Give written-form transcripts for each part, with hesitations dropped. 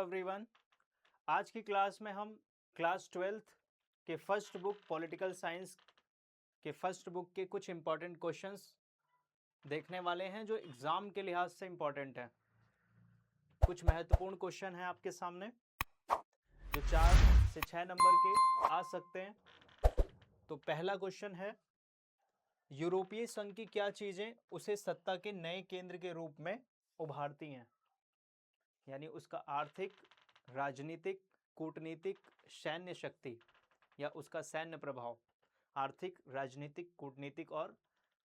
Everyone. आज की class में हम क्लास 12th के फर्स्ट बुक पॉलिटिकल साइंस के फर्स्ट बुक के कुछ इम्पॉर्टेंट क्वेश्चंस देखने वाले हैं जो एग्ज़ाम के लिहाज से इम्पॉर्टेंट हैं। कुछ महत्वपूर्ण क्वेश्चन हैं आपके सामने जो 4 से 6 नंबर के आ सकते हैं। तो पहला क्वेश्चन है, यूरोपीय संघ की क्या चीज़ें उसे सत्ता के नए केंद्र के रूप में उभारती हैं? यानी उसका आर्थिक, राजनीतिक, कूटनीतिक, सैन्य शक्ति या उसका सैन्य प्रभाव। आर्थिक, राजनीतिक, कूटनीतिक और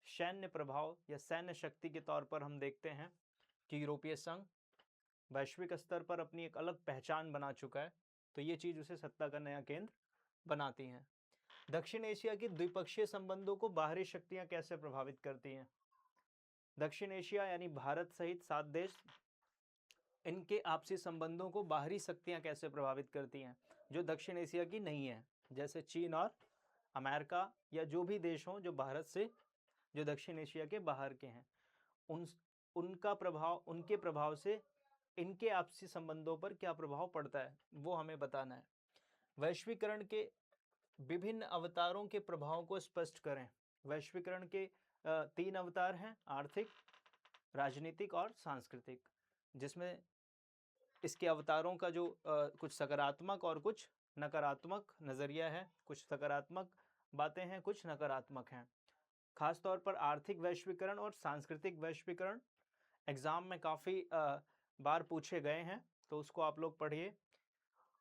सैन्य प्रभाव या सैन्य शक्ति के तौर पर हम देखते हैं कि यूरोपीय संघ वैश्विक स्तर पर अपनी एक अलग पहचान बना चुका है, तो ये चीज़ उसे सत्ता का नया केंद्र बनाती हैं। दक्षिण एशिया के द्विपक्षीय संबंधों को बाहरी शक्तियां कैसे प्रभावित करती हैं? दक्षिण एशिया यानी भारत सहित 7 देश, इनके आपसी संबंधों को बाहरी शक्तियां कैसे प्रभावित करती हैं जो दक्षिण एशिया की नहीं है, जैसे चीन और अमेरिका या जो भी देश हों जो भारत से, जो दक्षिण एशिया के बाहर के हैं, उनके प्रभाव से इनके आपसी संबंधों पर क्या प्रभाव पड़ता है वो हमें बताना है। वैश्वीकरण के विभिन्न अवतारों के प्रभाव को स्पष्ट करें। वैश्वीकरण के 3 अवतार हैं, आर्थिक, राजनीतिक और सांस्कृतिक, जिसमें इसके अवतारों का जो कुछ सकारात्मक और कुछ नकारात्मक नज़रिया है, कुछ सकारात्मक बातें हैं, कुछ नकारात्मक हैं। खास तौर पर आर्थिक वैश्वीकरण और सांस्कृतिक वैश्वीकरण एग्ज़ाम में काफ़ी बार पूछे गए हैं, तो उसको आप लोग पढ़िए।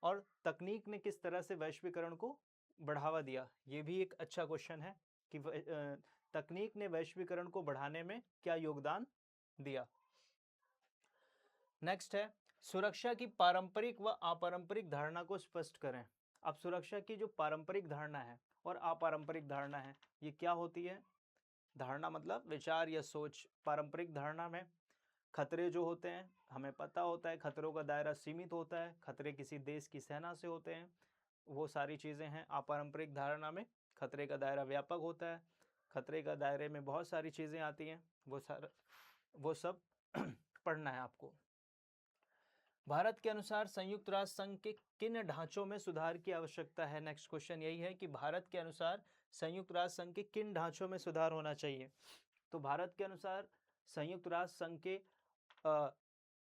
और तकनीक ने किस तरह से वैश्वीकरण को बढ़ावा दिया, ये भी एक अच्छा क्वेश्चन है कि तकनीक ने वैश्वीकरण को बढ़ाने में क्या योगदान दिया। नेक्स्ट है, सुरक्षा की पारंपरिक व अपारंपरिक धारणा को स्पष्ट करें। अब सुरक्षा की जो पारंपरिक धारणा है और अपारंपरिक धारणा है, ये क्या होती है? धारणा मतलब विचार या सोच। पारंपरिक धारणा में खतरे जो होते हैं, हमें पता होता है खतरों का दायरा सीमित होता है, खतरे किसी देश की सेना से होते हैं, वो सारी चीज़ें हैं। अपारंपरिक धारणा में खतरे का दायरा व्यापक होता है, खतरे का दायरे में बहुत सारी चीज़ें आती हैं, वो सब पढ़ना है आपको। भारत के अनुसार संयुक्त राष्ट्र संघ के किन ढांचों में सुधार की आवश्यकता है? नेक्स्ट क्वेश्चन यही है कि भारत के अनुसार संयुक्त राष्ट्र संघ के किन ढांचों में सुधार होना चाहिए। तो भारत के अनुसार संयुक्त राष्ट्र संघ के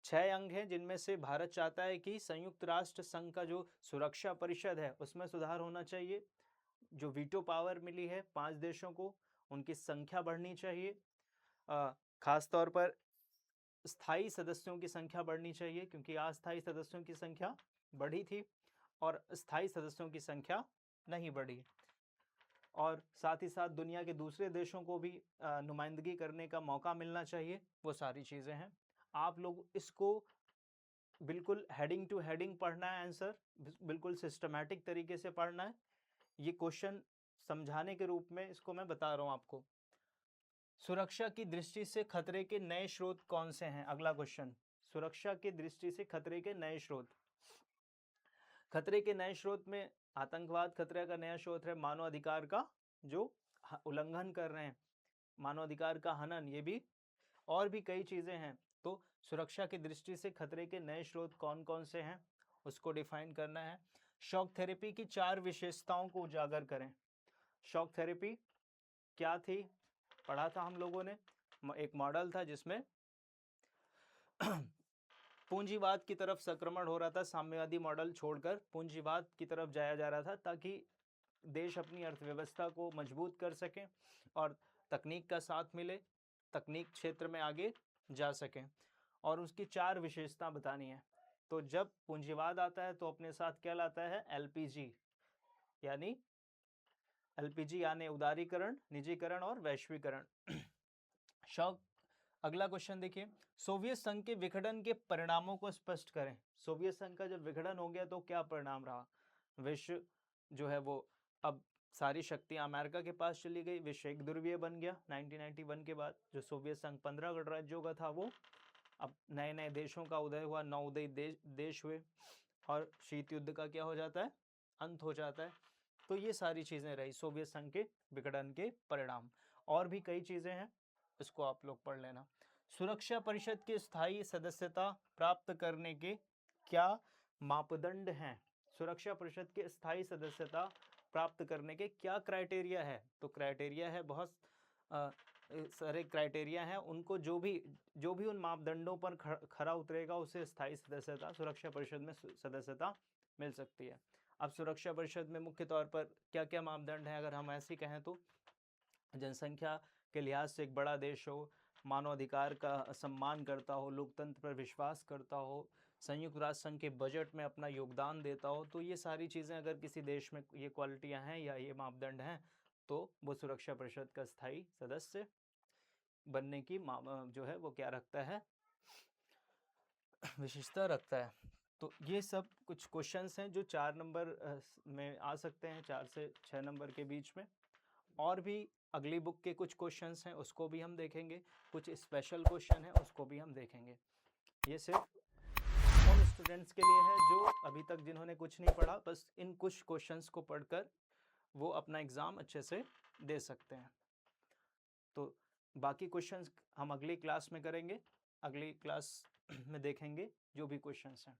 6 अंग हैं, जिनमें से भारत चाहता है कि संयुक्त राष्ट्र संघ का जो सुरक्षा परिषद है उसमें सुधार होना चाहिए। जो वीटो पावर मिली है 5 देशों को, उनकी संख्या बढ़नी चाहिए। खास तौर पर स्थायी सदस्यों की संख्या बढ़नी चाहिए, क्योंकि अस्थायी सदस्यों की संख्या बढ़ी थी और स्थायी सदस्यों की संख्या नहीं बढ़ी। और साथ ही साथ दुनिया के दूसरे देशों को भी नुमाइंदगी करने का मौका मिलना चाहिए। वो सारी चीज़ें हैं। आप लोग इसको बिल्कुल हेडिंग टू हेडिंग पढ़ना है, आंसर बिल्कुल सिस्टमैटिक तरीके से पढ़ना है। ये क्वेश्चन समझाने के रूप में इसको मैं बता रहा हूँ आपको। सुरक्षा की दृष्टि से खतरे के नए स्रोत कौन से हैं? अगला क्वेश्चन, सुरक्षा की दृष्टि से खतरे के नए स्रोत। खतरे के नए स्रोत में आतंकवाद खतरे का नया स्रोत है, मानव अधिकार का जो उल्लंघन कर रहे हैं, मानव अधिकार का हनन, ये भी, और भी कई चीज़ें हैं। तो सुरक्षा की दृष्टि से खतरे के नए स्रोत कौन कौन से हैं उसको डिफाइन करना है। शॉक थेरेपी की 4 विशेषताओं को उजागर करें। शॉक थेरेपी क्या थी, पढ़ा था हम लोगों ने। एक मॉडल था जिसमें पूंजीवाद की तरफ संक्रमण हो रहा था, साम्यवादी मॉडल छोड़कर पूंजीवाद की तरफ जाया जा रहा था, ताकि देश अपनी अर्थव्यवस्था को मजबूत कर सकें और तकनीक का साथ मिले, तकनीक क्षेत्र में आगे जा सकें। और उसकी 4 विशेषता बतानी है। तो जब पूंजीवाद आता है तो अपने साथ क्या लाता है? एलपीजी, यानी एलपीजी यानी उदारीकरण, निजीकरण और वैश्वीकरण। शॉक। अगला क्वेश्चन देखिए, सोवियत संघ के विघटन के परिणामों को स्पष्ट करें। सोवियत संघ का जब विघटन हो गया तो क्या परिणाम रहा? विश्व जो है वो अब सारी शक्तियां अमेरिका के पास चली गई, विश्व एक ध्रुवीय बन गया। 1991 के बाद जो सोवियत संघ 15 गणराज्यों का था वो अब नए नए देशों का उदय हुआ, 9 उदयी देश हुए और शीत युद्ध का क्या हो जाता है? अंत हो जाता है। तो ये सारी चीज़ें रही सोवियत संघ के विघटन के परिणाम। और भी कई चीज़ें हैं, इसको आप लोग पढ़ लेना। सुरक्षा परिषद की स्थायी सदस्यता प्राप्त करने के क्या मापदंड हैं सुरक्षा परिषद के स्थायी सदस्यता प्राप्त करने के, क्या क्राइटेरिया है? तो क्राइटेरिया है बहुत सारे क्राइटेरिया हैं, उनको जो भी उन मापदंडों पर खरा उतरेगा उसे स्थायी सदस्यता सुरक्षा परिषद में सदस्यता मिल सकती है। अब सुरक्षा परिषद में मुख्य तौर पर क्या क्या मापदंड हैं अगर हम ऐसे कहें तो, जनसंख्या के लिहाज से एक बड़ा देश हो, मानवाधिकार का सम्मान करता हो, लोकतंत्र पर विश्वास करता हो, संयुक्त राष्ट्र संघ के बजट में अपना योगदान देता हो, तो ये सारी चीज़ें अगर किसी देश में ये क्वालिटियां हैं या ये मापदंड हैं तो वो सुरक्षा परिषद का स्थायी सदस्य बनने की जो है वो क्या रखता है, विशेषता रखता है। तो ये सब कुछ क्वेश्चंस हैं जो 4 नंबर में आ सकते हैं, 4 से 6 नंबर के बीच में। और भी अगली बुक के कुछ क्वेश्चंस हैं उसको भी हम देखेंगे, कुछ स्पेशल क्वेश्चन है उसको भी हम देखेंगे। ये सिर्फ उन स्टूडेंट्स के लिए है जो अभी तक जिन्होंने कुछ नहीं पढ़ा, बस इन कुछ क्वेश्चंस को पढ़कर वो अपना एग्ज़ाम अच्छे से दे सकते हैं। तो बाकी क्वेश्चंस हम अगली क्लास में करेंगे, अगली क्लास में देखेंगे जो भी क्वेश्चंस हैं।